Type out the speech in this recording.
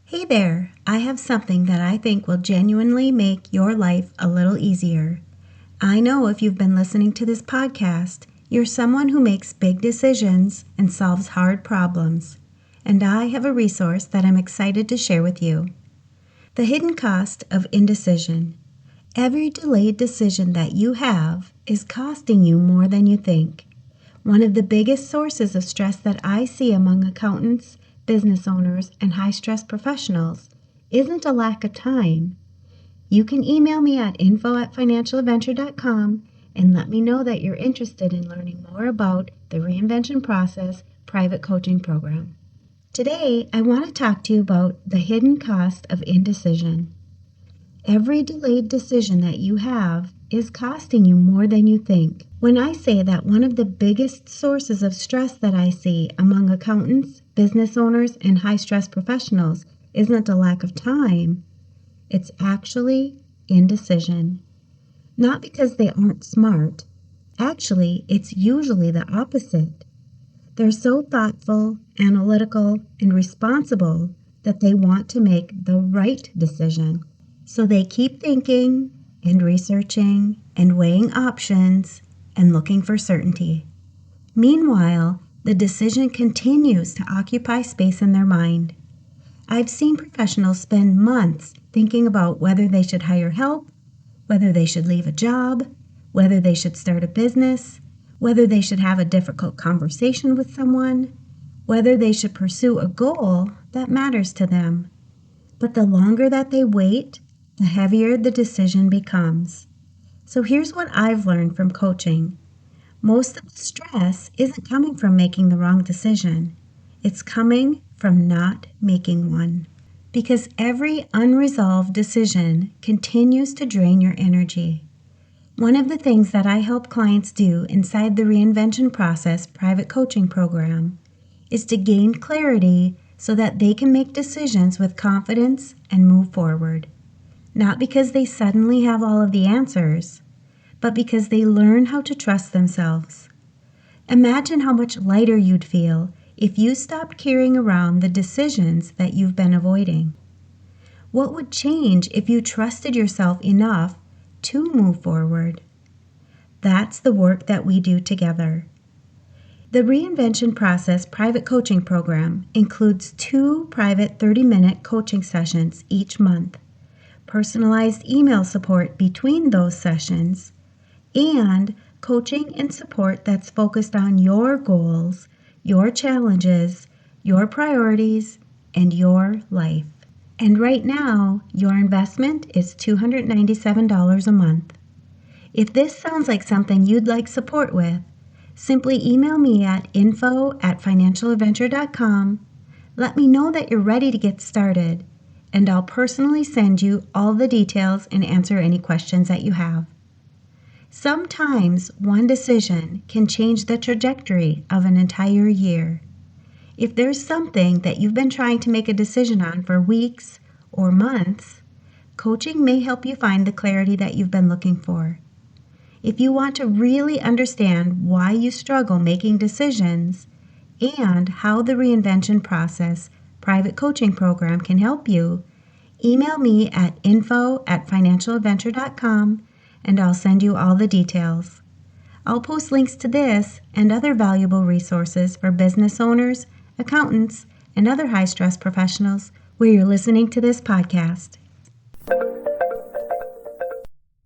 Hey there, I have something that I think will genuinely make your life a little easier. I know if you've been listening to this podcast, you're someone who makes big decisions and solves hard problems. And I have a resource that I'm excited to share with you. The Hidden Cost of Indecision. Every delayed decision that you have is costing you more than you think. One of the biggest sources of stress that I see among accountants, business owners, and high-stress professionals isn't a lack of time. You can email me at info@financialadventure.com and let me know that you're interested in learning more about the Reinvention Process private coaching program. Today, I want to talk to you about the hidden cost of indecision. Every delayed decision that you have is costing you more than you think. When I say that one of the biggest sources of stress that I see among accountants, business owners, and high-stress professionals isn't a lack of time, it's actually indecision. Not because they aren't smart. Actually, it's usually the opposite. They're so thoughtful, analytical, and responsible that they want to make the right decision. So they keep thinking and researching and weighing options and looking for certainty. Meanwhile, the decision continues to occupy space in their mind. I've seen professionals spend months thinking about whether they should hire help, whether they should leave a job, whether they should start a business, whether they should have a difficult conversation with someone, whether they should pursue a goal that matters to them. But the longer that they wait, the heavier the decision becomes. So here's what I've learned from coaching. Most of the stress isn't coming from making the wrong decision. It's coming from not making one. Because every unresolved decision continues to drain your energy. One of the things that I help clients do inside the Reinvention Process private coaching program is to gain clarity so that they can make decisions with confidence and move forward. Not because they suddenly have all of the answers, but because they learn how to trust themselves. Imagine how much lighter you'd feel if you stopped carrying around the decisions that you've been avoiding. What would change if you trusted yourself enough to move forward? That's the work that we do together. The Reinvention Process private coaching program includes 2 private 30-minute coaching sessions each month, personalized email support between those sessions, and coaching and support that's focused on your goals, your challenges, your priorities, and your life. And right now, your investment is $297 a month. If this sounds like something you'd like support with, simply email me at info@financialadventure.com. Let me know that you're ready to get started, and I'll personally send you all the details and answer any questions that you have. Sometimes one decision can change the trajectory of an entire year. If there's something that you've been trying to make a decision on for weeks or months, coaching may help you find the clarity that you've been looking for. If you want to really understand why you struggle making decisions and how the Reinvention Process private coaching program can help you, email me at info@financialadventure.com and I'll send you all the details. I'll post links to this and other valuable resources for business owners, accountants, and other high-stress professionals where you're listening to this podcast.